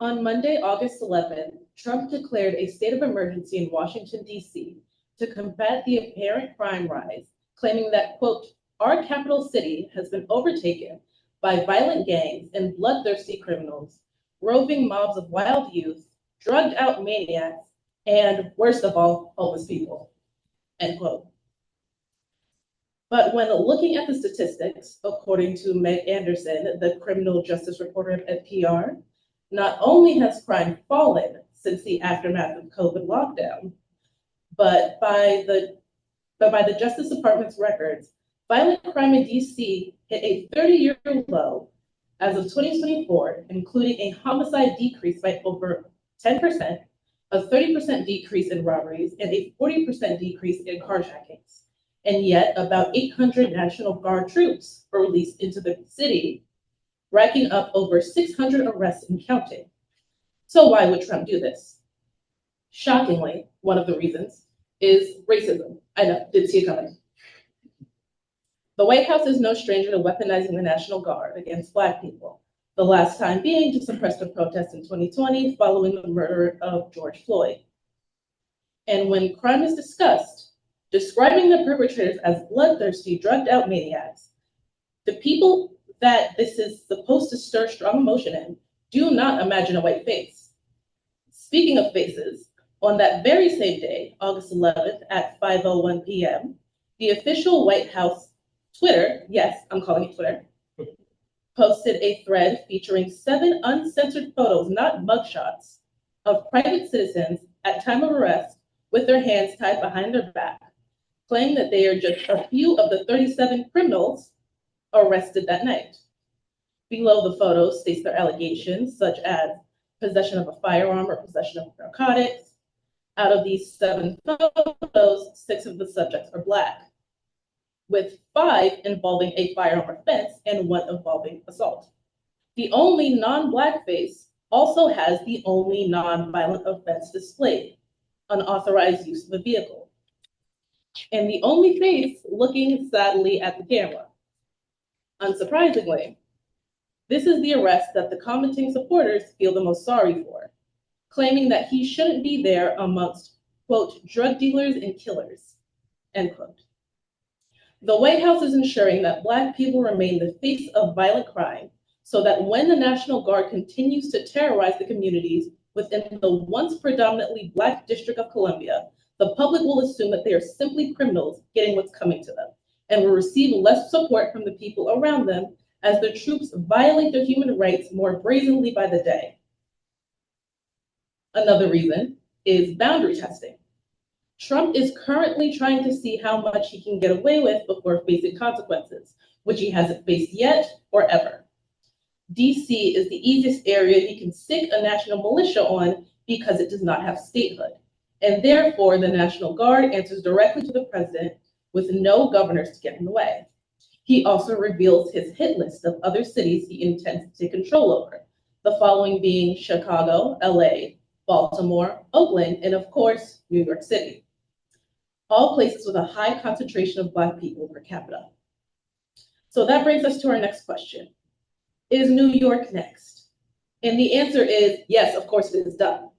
On Monday, August 11th, Trump declared a state of emergency in Washington, D.C. to combat the apparent crime rise, claiming that, quote, our capital city has been overtaken by violent gangs and bloodthirsty criminals, roving mobs of wild youth, drugged out maniacs, and worst of all, homeless people, end quote. But when looking at the statistics, according to Meg Anderson, the criminal justice reporter at PR, not only has crime fallen since the aftermath of COVID lockdown, but by the Justice Department's records, violent crime in DC hit a 30-year low as of 2024, including a homicide decrease by over 10%, a 30% decrease in robberies, and a 40% decrease in carjackings. And yet, about 800 National Guard troops were released into the city, racking up over 600 arrests and counting. So why would Trump do this? Shockingly, one of the reasons is racism. I know, didn't see it coming. The White House is no stranger to weaponizing the National Guard against Black people, the last time being to suppress the protests in 2020 following the murder of George Floyd. And when crime is discussed, describing the perpetrators as bloodthirsty, drugged out maniacs, the people that this is supposed to stir strong emotion in do not imagine a white face. Speaking of faces, on that very same day, August 11th at 5:01 p.m., the official White House Twitter, yes, I'm calling it Twitter, posted a thread featuring 7 uncensored photos, not mugshots, of private citizens at time of arrest with their hands tied behind their back, claiming that they are just a few of the 37 criminals arrested that night. Below the photos states their allegations, such as possession of a firearm or possession of narcotics. Out of these 7 photos, 6 of the subjects are Black, with 5 involving a firearm offense and 1 involving assault. The only non-Black face also has the only non-violent offense displayed, unauthorized use of a vehicle. And the only face looking sadly at the camera. Unsurprisingly, this is the arrest that the commenting supporters feel the most sorry for, claiming that he shouldn't be there amongst, quote, drug dealers and killers, end quote. The White House is ensuring that Black people remain the face of violent crime so that when the National Guard continues to terrorize the communities within the once predominantly Black District of Columbia, the public will assume that they are simply criminals getting what's coming to them and will receive less support from the people around them as the troops violate their human rights more brazenly by the day. Another reason is boundary testing. Trump is currently trying to see how much he can get away with before facing consequences, which he hasn't faced yet or ever. DC is the easiest area he can stick a national militia on because it does not have statehood. And therefore, the National Guard answers directly to the president with no governors to get in the way. He also reveals his hit list of other cities he intends to take control over, the following being Chicago, LA, Baltimore, Oakland, and of course, New York City. All places with a high concentration of Black people per capita. So that brings us to our next question. Is New York next? And the answer is yes, of course it is done.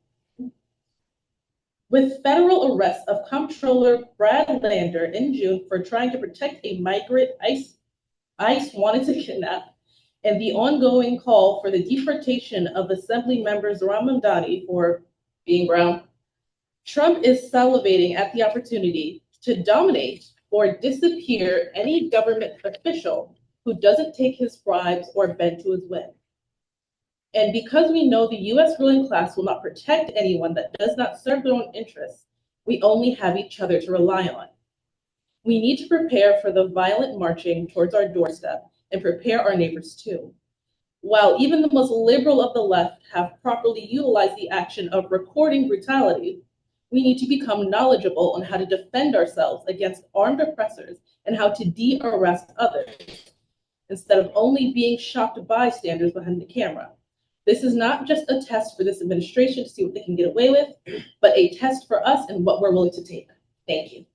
With federal arrest of Comptroller Brad Lander in June for trying to protect a migrant ICE wanted to kidnap, and the ongoing call for the deportation of Assembly members Ramamdani for being brown, Trump is salivating at the opportunity to dominate or disappear any government official who doesn't take his bribes or bend to his whim. And because we know the US ruling class will not protect anyone that does not serve their own interests, we only have each other to rely on. We need to prepare for the violent marching towards our doorstep and prepare our neighbors too. While even the most liberal of the left have properly utilized the action of recording brutality, we need to become knowledgeable on how to defend ourselves against armed oppressors and how to de-arrest others, instead of only being shocked bystanders behind the camera. This is not just a test for this administration to see what they can get away with, but a test for us and what we're willing to take. Thank you.